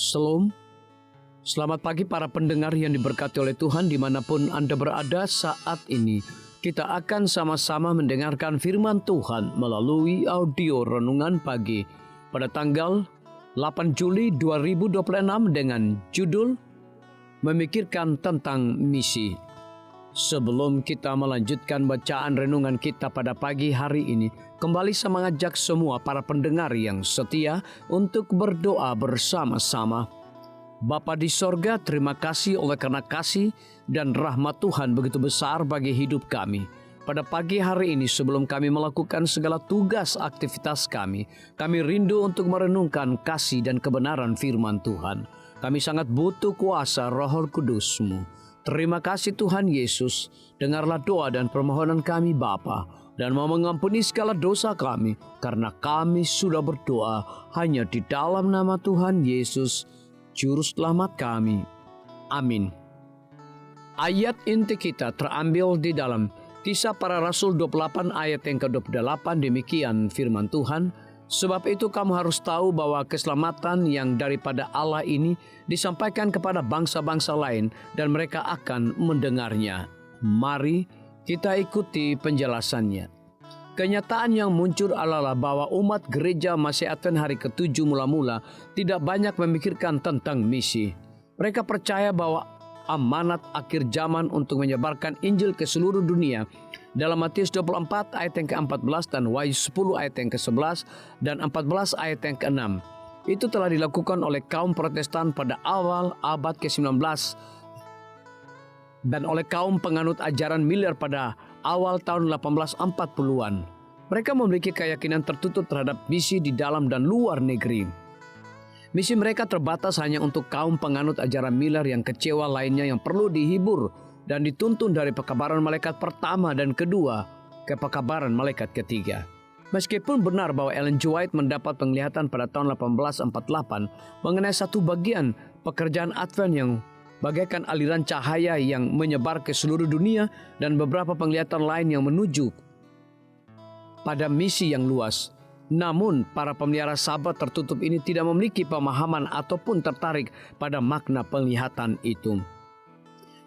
Shalom. Selamat pagi para pendengar yang diberkati oleh Tuhan dimanapun Anda berada saat ini. Kita akan sama-sama mendengarkan firman Tuhan melalui audio renungan pagi pada tanggal 8 Juli 2026 dengan judul Memikirkan tentang Misi. Sebelum kita melanjutkan bacaan renungan kita pada pagi hari ini, kembali saya mengajak semua para pendengar yang setia untuk berdoa bersama-sama. Bapa di sorga, terima kasih oleh karena kasih dan rahmat Tuhan begitu besar bagi hidup kami. Pada pagi hari ini sebelum kami melakukan segala tugas aktivitas kami rindu untuk merenungkan kasih dan kebenaran firman Tuhan. Kami sangat butuh kuasa Roh Kudus-Mu. Terima kasih Tuhan Yesus, dengarlah doa dan permohonan kami Bapa, dan mau mengampuni segala dosa kami, karena kami sudah berdoa hanya di dalam nama Tuhan Yesus, Juru Selamat kami. Amin. Ayat inti kita terambil di dalam Kisah Para Rasul 28 ayat yang ke-28, demikian firman Tuhan. Sebab itu kamu harus tahu bahwa keselamatan yang daripada Allah ini disampaikan kepada bangsa-bangsa lain dan mereka akan mendengarnya. Mari kita ikuti penjelasannya. Kenyataan yang muncul adalah bahwa umat gereja masih Advent hari ke-7 mula-mula tidak banyak memikirkan tentang misi. Mereka percaya bahwa amanat akhir zaman untuk menyebarkan Injil ke seluruh dunia dalam Matius 24 ayat yang ke-14 dan Wahyu 10 ayat yang ke-11 dan 14 ayat yang ke-6. Itu telah dilakukan oleh kaum Protestan pada awal abad ke-19 dan oleh kaum penganut ajaran Miller pada awal tahun 1840-an. Mereka memiliki keyakinan tertutup terhadap misi di dalam dan luar negeri. Misi mereka terbatas hanya untuk kaum penganut ajaran Miller yang kecewa lainnya yang perlu dihibur dan dituntun dari pekabaran malaikat pertama dan kedua ke pekabaran malaikat ketiga. Meskipun benar bahwa Ellen G. White mendapat penglihatan pada tahun 1848 mengenai satu bagian pekerjaan Advent yang bagaikan aliran cahaya yang menyebar ke seluruh dunia dan beberapa penglihatan lain yang menuju pada misi yang luas. Namun, para pemelihara sabat tertutup ini tidak memiliki pemahaman ataupun tertarik pada makna penglihatan itu.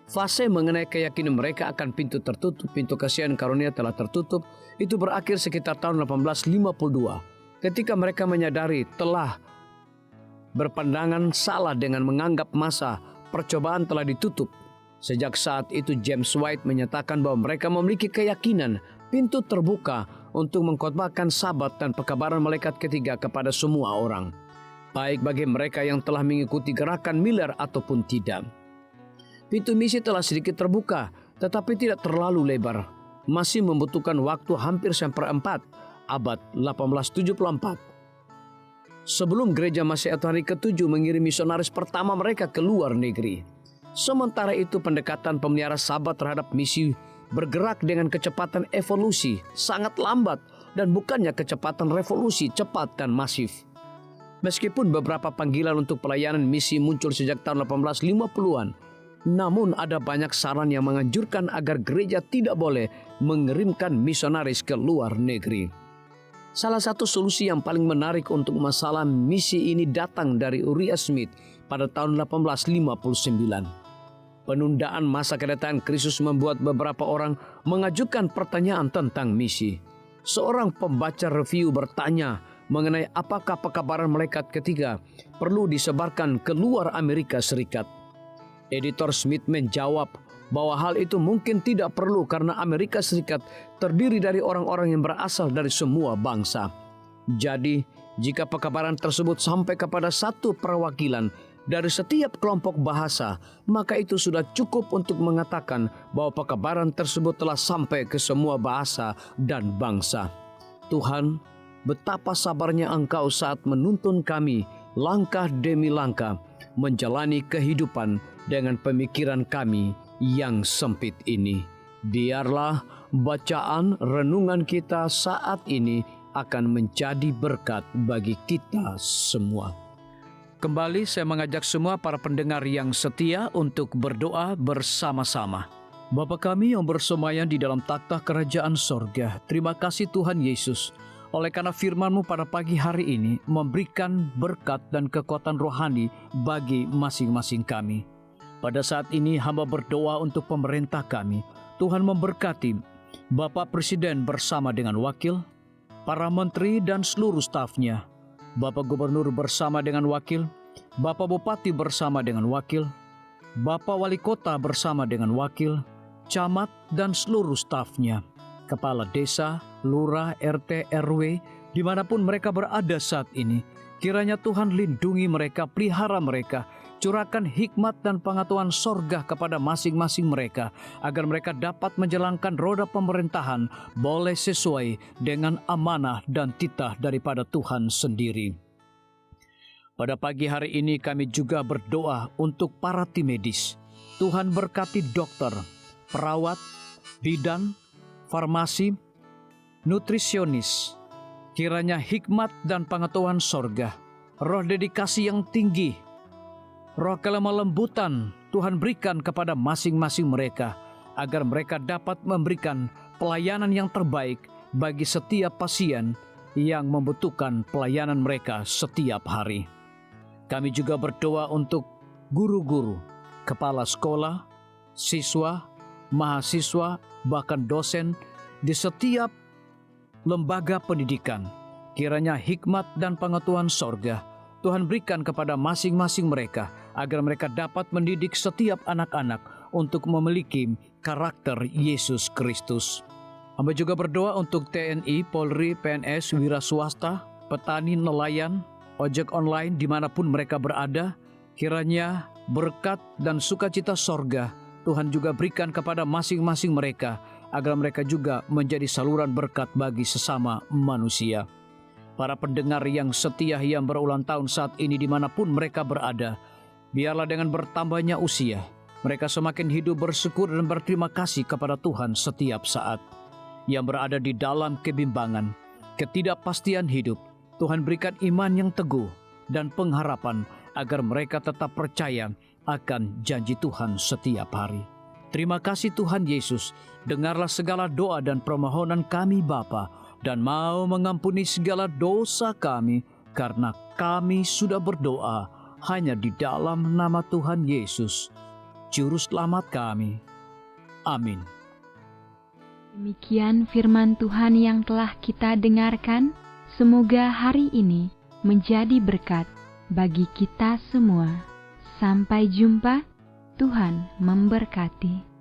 Fase mengenai keyakinan mereka akan pintu tertutup, pintu kasih karunia telah tertutup, itu berakhir sekitar tahun 1852. Ketika mereka menyadari telah berpandangan salah dengan menganggap masa percobaan telah ditutup. Sejak saat itu James White menyatakan bahwa mereka memiliki keyakinan pintu terbuka untuk mengkhotbahkan sabat dan pekabaran malaikat ketiga kepada semua orang, baik bagi mereka yang telah mengikuti gerakan Miller ataupun tidak. Pintu misi telah sedikit terbuka, tetapi tidak terlalu lebar. Masih membutuhkan waktu hampir seperempat abad 1874. Sebelum gereja Masih Advent hari ke-7 mengirim misionaris pertama mereka ke luar negeri. Sementara itu pendekatan pemelihara sabat terhadap misi bergerak dengan kecepatan evolusi sangat lambat dan bukannya kecepatan revolusi cepat dan masif. Meskipun beberapa panggilan untuk pelayanan misi muncul sejak tahun 1850-an, namun ada banyak saran yang menganjurkan agar gereja tidak boleh mengirimkan misionaris ke luar negeri. Salah satu solusi yang paling menarik untuk masalah misi ini datang dari Uriah Smith pada tahun 1859. Penundaan masa kedatangan Kristus membuat beberapa orang mengajukan pertanyaan tentang misi. Seorang pembaca review bertanya mengenai apakah pekabaran malaikat ketiga perlu disebarkan ke luar Amerika Serikat. Editor Smith menjawab bahwa hal itu mungkin tidak perlu karena Amerika Serikat terdiri dari orang-orang yang berasal dari semua bangsa. Jadi, jika pekabaran tersebut sampai kepada satu perwakilan dari setiap kelompok bahasa, maka itu sudah cukup untuk mengatakan bahwa pekabaran tersebut telah sampai ke semua bahasa dan bangsa. Tuhan, betapa sabarnya Engkau saat menuntun kami langkah demi langkah menjalani kehidupan dengan pemikiran kami yang sempit ini. Biarlah bacaan renungan kita saat ini akan menjadi berkat bagi kita semua. Kembali saya mengajak semua para pendengar yang setia untuk berdoa bersama-sama. Bapa kami yang bersemayam di dalam takhta kerajaan sorga, terima kasih Tuhan Yesus. Oleh karena firman-Mu pada pagi hari ini memberikan berkat dan kekuatan rohani bagi masing-masing kami. Pada saat ini hamba berdoa untuk pemerintah kami. Tuhan memberkati Bapak Presiden bersama dengan wakil, para menteri dan seluruh stafnya, Bapak Gubernur bersama dengan wakil, Bapak Bupati bersama dengan wakil, Bapak Wali Kota bersama dengan wakil, camat dan seluruh stafnya, kepala desa, lurah, RT, RW, dimanapun mereka berada saat ini. Kiranya Tuhan lindungi mereka, pelihara mereka, curahkan hikmat dan pengetahuan sorga kepada masing-masing mereka, agar mereka dapat menjalankan roda pemerintahan boleh sesuai dengan amanah dan titah daripada Tuhan sendiri. Pada pagi hari ini kami juga berdoa untuk para tim medis. Tuhan berkati dokter, perawat, bidan, farmasi, nutrisionis. Kiranya hikmat dan pengetahuan sorga, roh dedikasi yang tinggi, roh kelemah lembutan Tuhan berikan kepada masing-masing mereka, agar mereka dapat memberikan pelayanan yang terbaik bagi setiap pasien yang membutuhkan pelayanan mereka setiap hari. Kami juga berdoa untuk guru-guru, kepala sekolah, siswa, mahasiswa, bahkan dosen di setiap lembaga pendidikan. Kiranya hikmat dan pengetahuan sorga Tuhan berikan kepada masing-masing mereka, agar mereka dapat mendidik setiap anak-anak untuk memiliki karakter Yesus Kristus. Hamba juga berdoa untuk TNI, Polri, PNS, wira swasta, petani, nelayan, ojek online dimanapun mereka berada. Kiranya berkat dan sukacita sorga Tuhan juga berikan kepada masing-masing mereka, agar mereka juga menjadi saluran berkat bagi sesama manusia. Para pendengar yang setia yang berulang tahun saat ini dimanapun mereka berada, biarlah dengan bertambahnya usia, mereka semakin hidup bersyukur dan berterima kasih kepada Tuhan setiap saat. Yang berada di dalam kebimbangan, ketidakpastian hidup, Tuhan berikan iman yang teguh dan pengharapan, agar mereka tetap percaya akan janji Tuhan setiap hari. Terima kasih Tuhan Yesus, dengarlah segala doa dan permohonan kami Bapa, dan mau mengampuni segala dosa kami, karena kami sudah berdoa hanya di dalam nama Tuhan Yesus, Juru Selamat kami. Amin. Demikian firman Tuhan yang telah kita dengarkan. Semoga hari ini menjadi berkat bagi kita semua. Sampai jumpa, Tuhan memberkati.